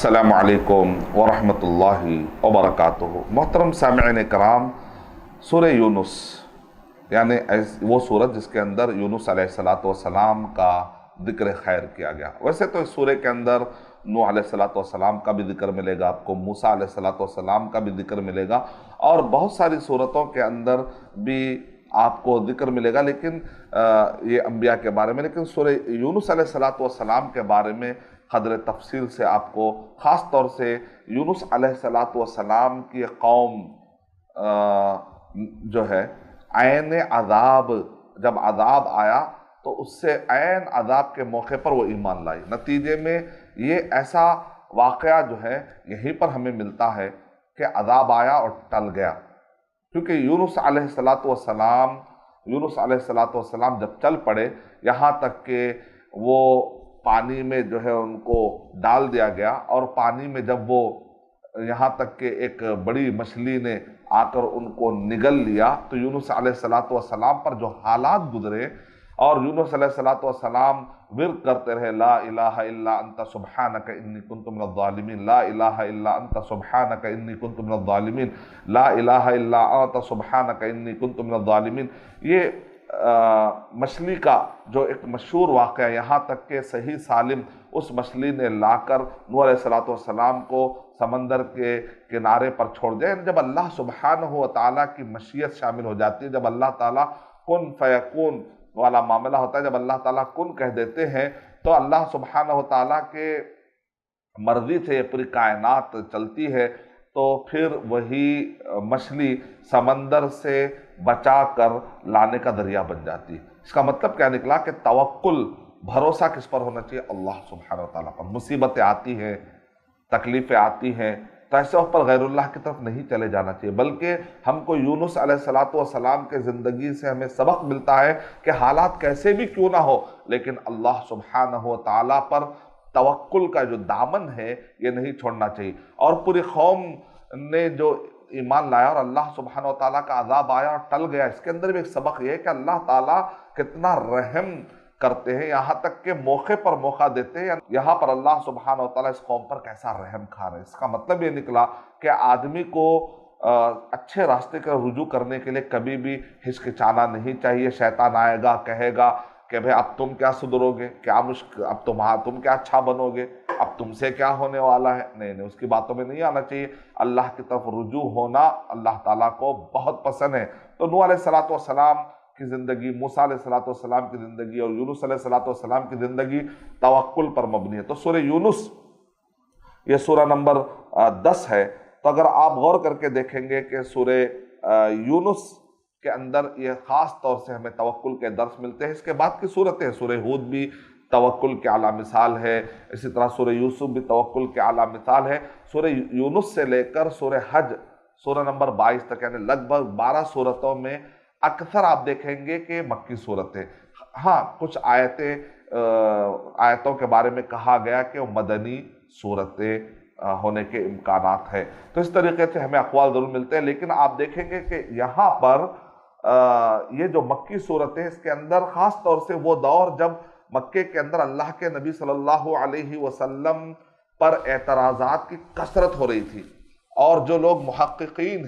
अस्सलामु अलैकुम वरहमतुल्लाहि वबरकातुहू। मोहतरम सामिईन कराम, सूरह यूनुस यानी वो सूरत जिसके अंदर यूनुस अलैहिस्सलातु वस्सलाम का जिक्र खैर किया गया। वैसे तो इस सूरह के अंदर नूह अलैहिस्सलातु वस्सलाम का भी जिक्र मिलेगा आपको, मूसा अलैहिस्सलातु वस्सलाम का भी जिक्र मिलेगा और बहुत सारी सूरतों के अंदर भी आपको जिक्र मिलेगा, लेकिन ये अंबिया के बारे में। लेकिन सूरह यूनुस अलैहिस्सलातु वस्सलाम के बारे में क़द्र तफसील से आपको, ख़ास तौर से यूनुस अलैहिस्सलातु वस्सलाम की कौम जो है ऐन अज़ाब, जब अज़ाब आया तो उससे ऐन अज़ाब के मौके पर वो ईमान लाई। नतीजे में ये ऐसा वाक़या जो है यहीं पर हमें मिलता है कि अज़ाब आया और टल गया, क्योंकि यूनुस अलैहिस्सलातु वस्सलाम जब चल पड़े, यहाँ तक कि वो पानी में जो है उनको डाल दिया गया और पानी में जब वो यहाँ तक कि एक बड़ी मछली ने आकर उनको निगल लिया, तो यूनुस अलैहिस्सलातु वस्सलाम पर जो हालात गुजरे और यूनुस अलैहिस्सलातु वस्सलाम विर्द करते रहे, ला इलाहा इल्ला अंता सुब्हानक इन्नी कुन्तु मिनज़ ज़ालिमीन, ला इलाहा इल्ला अंता सुब्हानक इन्नी कुन्तु मिनज़ ज़ालिमीन, ला इलाहा इल्ला अंता सुब्हानक इन्नी कुन्तु मिनज़ ज़ालिमीन। ये मछली का जो एक मशहूर वाक़या, यहाँ तक के सही सालिम उस मछली ने लाकर नूह अलैहिस्सलातु वस्सलाम को समंदर के किनारे पर छोड़ दिया। जब अल्लाह सुब्हानहु व तआला की मशीयत शामिल हो जाती है, जब अल्लाह ताला कुन फयकून वाला मामला होता है, जब अल्लाह ताला कुन कह देते हैं तो अल्लाह सुब्हानहु व तआला के मर्जी से पूरी कायनात चलती है। तो फिर वही मछली समंदर से बचा कर लाने का दरिया बन जाती है। इसका मतलब क्या निकला कि तवक्कुल, भरोसा किस पर होना चाहिए? अल्लाह सुब्हानहु व तआला पर। मुसीबतें आती हैं, तकलीफ़ें आती हैं, तो ऐसे वक्त पर गैरुल्लाह की तरफ नहीं चले जाना चाहिए, बल्कि हमको यूनुस अलैहिस्सलातु वस्सलाम के ज़िंदगी से हमें सबक मिलता है कि हालात कैसे भी क्यों ना हो, लेकिन अल्लाह सुब्हानहु व तआला पर तवक्कुल का जो दामन है ये नहीं छोड़ना चाहिए। और पूरी कौम ने जो ईमान लाया और अल्लाह सुब्हानहु व तआला का अज़ाब आया और टल गया, इसके अंदर भी एक सबक ये है कि अल्लाह ताला कितना रहम करते हैं, यहाँ तक के मौके पर मौका देते हैं। यहाँ पर अल्लाह सुब्हानहु व तआला इस कौम पर कैसा रहम खा रहे हैं। इसका मतलब ये निकला कि आदमी को अच्छे रास्ते का रुजू करने के लिए कभी भी हिचकिचाना नहीं चाहिए। शैतान आएगा, कहेगा कि भाई अब तुम क्या सुधरोगे, क्या मुश्किल, अब तुम क्या अच्छा बनोगे, अब तुमसे क्या होने वाला है। नहीं, उसकी बातों में नहीं आना चाहिए। अल्लाह की तरफ रुजू होना अल्लाह ताला को बहुत पसंद है। तो नूह अलैहिस्सलातु वस्सलाम की ज़िंदगी, मूसा अलैहिस्सलातु वस्सलाम की ज़िंदगी और यूनुस अलैहिस्सलातु वस्सलाम की ज़िंदगी तवक्कुल पर मबनी है। तो सूरह यूनुस ये सूरह नंबर 10 है। तो अगर आप गौर करके देखेंगे कि सूरह यूनुस के अंदर ये ख़ास तौर से हमें तवक्कुल के दर्स मिलते हैं। इसके बाद की सूरतें, सूरह हूद भी तवक्कुल के आला मिसाल है, इसी तरह सूरह यूसुफ भी तवक्कुल के आला मिसाल है। सूरह यूनुस से लेकर सूरह हज सूरह नंबर 22 तक, यानी लगभग 12 सूरतों में अक्सर आप देखेंगे कि मक्की सूरतें। हाँ, कुछ आयतों के बारे में कहा गया कि वो मदनी सूरतें होने के इम्कानात है। तो इस तरीके से हमें अक़वाल ज़रूर मिलते हैं, लेकिन आप देखेंगे कि यहाँ पर ये जो मक्की सूरतें, इसके अंदर ख़ास तौर से वो दौर जब मक्के के अंदर अल्लाह के नबी सल्लल्लाहु अलैहि वसल्लम पर एतराज़ात की कसरत हो रही थी, और जो लोग मुहक्किकीन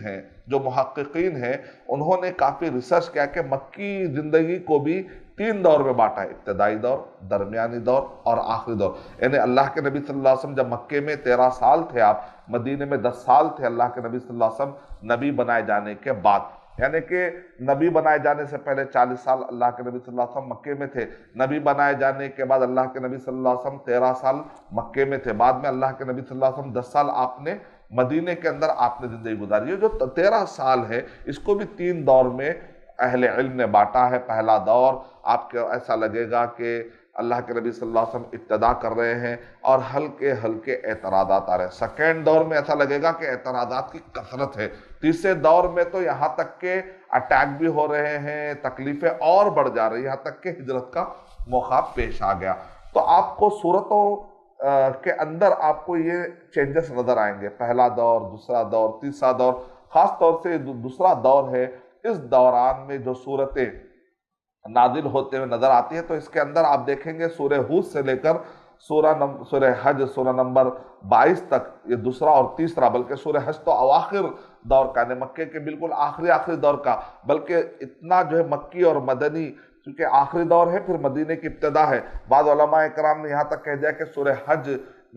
हैं उन्होंने काफ़ी रिसर्च किया कि मक्की ज़िंदगी को भी 3 दौर में बांटा है, इब्तदाई दौर, दरमियानी दौर और आखिरी दौर। यानी अल्लाह के नबी सल्लल्लाहु अलैहि वसल्लम जब मक्के में 13 साल थे, आप मदीने में 10 साल थे अल्लाह के नबी सल्लल्लाहु अलैहि वसल्लम नबी बनाए जाने के बाद, यानी कि नबी बनाए जाने से पहले 40 साल अल्लाह के नबी सल्लल्लाहु अलैहि वसल्लम मक्के में थे। नबी बनाए जाने के बाद अल्लाह के नबी सल्लल्लाहु अलैहि वसल्लम 13 साल मक्के में थे। बाद में अल्लाह के नबी सल्लल्लाहु अलैहि वसल्लम 10 साल आपने मदीने के अंदर आपने ज़िंदगी गुजारी है। जो 13 साल है, इसको भी 3 दौर में अहले इल्म ने बांटा है। पहला दौर आपको ऐसा लगेगा कि अल्लाह के नबी सल्लल्लाहु अलैहि वसल्लम इब्तिदा कर रहे हैं और हल्के हल्के एतराज़ात आ रहे हैं। सेकेंड दौर में ऐसा लगेगा कि एतराज़ात की कसरत है। तीसरे दौर में तो यहाँ तक के अटैक भी हो रहे हैं, तकलीफ़ें और बढ़ जा रही हैं, यहाँ तक के हिजरत का मौका पेश आ गया। तो आपको सूरतों के अंदर आपको ये चेंजेस नज़र आएंगे। पहला दौर, दूसरा दौर, तीसरा दौर। ख़ास तौर से दूसरा दौर है, इस दौरान में जो सूरतें नाजिल होते हुए नजर आती है। तो इसके अंदर आप देखेंगे सूरह हूद से लेकर سورہ حج سورہ نمبر 22 تک، یہ دوسرا اور تیسرا، بلکہ سورہ حج تو اواخر دور کا، یعنی مکے کے بالکل آخری دور کا، بلکہ اتنا جو ہے مکی اور مدنی، کیونکہ آخری دور ہے پھر مدینے کی ابتدا ہے۔ بعض علماء کرام نے یہاں تک کہہ دیا کہ سورہ حج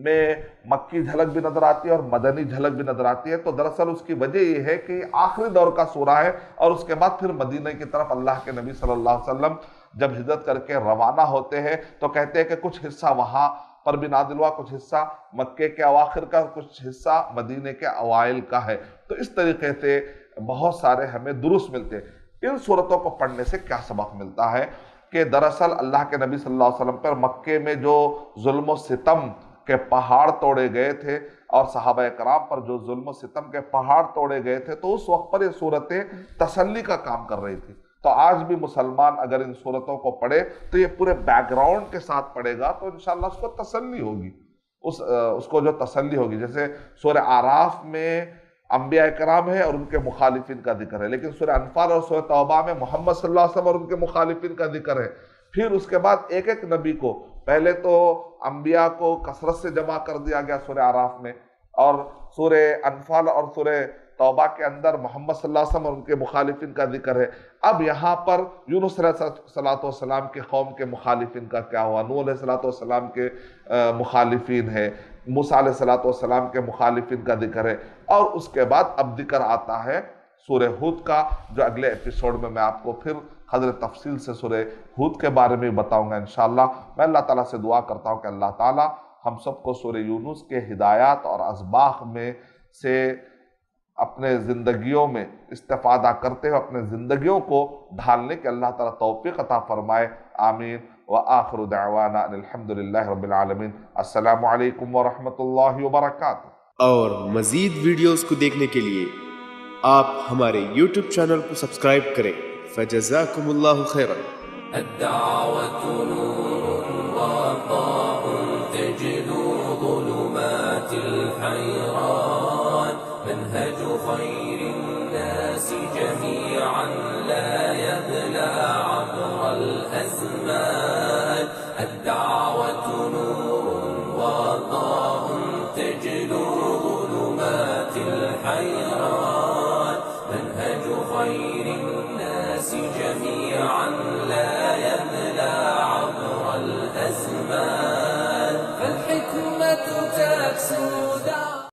میں مکی جھلک بھی نظر آتی ہے اور مدنی جھلک بھی نظر آتی ہے، تو دراصل اس کی وجہ یہ ہے کہ یہ آخری دور کا سورہ ہے، اور اس کے بعد پھر مدینے کی طرف اللہ کے نبی صلی اللہ علیہ وسلم جب ہجرت کر کے روانہ ہوتے ہیں تو کہتے ہیں کہ کچھ حصہ وہاں پر بھی نازل ہوا، کچھ حصہ مکے کے اواخر کا، کچھ حصہ مدینے کے اوائل کا ہے۔ تو اس طریقے سے بہت سارے ہمیں دروس ملتے ہیں۔ ان صورتوں کو پڑھنے سے کیا سبق ملتا ہے کہ دراصل اللہ کے نبی صلی اللہ علیہ وسلم پر مکے میں جو ظلم و ستم کے پہاڑ توڑے گئے تھے، اور صحابہ کرام پر جو ظلم و ستم کے پہاڑ توڑے گئے تھے، تو اس وقت پر یہ صورتیں تسلی کا کام کر رہی تھی۔ تو آج بھی مسلمان اگر ان صورتوں کو پڑھے تو یہ پورے بیک گراؤنڈ کے ساتھ پڑھے گا تو انشاءاللہ اس کو تسلی ہوگی، اس کو جو تسلی ہوگی۔ جیسے سورہ اعراف میں انبیاء کرام ہیں اور ان کے مخالفین کا ذکر ہے، لیکن سورہ انفال اور سورہ توبہ میں محمد صلی اللہ علیہ وسلم اور ان کے مخالفین کا ذکر ہے۔ پھر اس کے بعد ایک ایک نبی کو، پہلے تو انبیاء کو کثرت سے جمع کر دیا گیا سورہ اعراف میں، اور سورہ انفال اور سورہ توبہ کے اندر محمد صلی اللہ علیہ وسلم اور ان کے مخالفین کا ذکر ہے۔ اب یہاں پر یونس علیہ السلام کے قوم کے مخالفین کا کیا ہوا، نوح علیہ السلام کے مخالفین ہے، موسیٰ علیہ السلام کے مخالفین کا ذکر ہے، اور اس کے بعد اب ذکر آتا ہے سورہ ہود کا، جو اگلے ایپیسوڈ میں آپ کو پھر قدر تفصیل سے سورہ ہود کے بارے میں بتاؤں گا انشاءاللہ۔ میں اللہ تعالیٰ سے دعا کرتا ہوں کہ اللہ تعالیٰ ہم سب کو سورہ یونس کے ہدایات اور اسباق میں سے اپنے زندگیوں میں استفادہ کرتے ہوئے اپنے زندگیوں کو ڈھالنے کے اللہ تعالیٰ توفیق عطا فرمائے، آمین۔ وآخر دعوانا ان الحمدللہ رب العالمین۔ السلام علیکم ورحمۃ اللہ وبرکاتہ۔ اور مزید ویڈیوز کو دیکھنے کے لیے آپ ہمارے یوٹیوب چینل کو سبسکرائب کریں۔ فجزاکم اللہ خیرا۔ الدعوة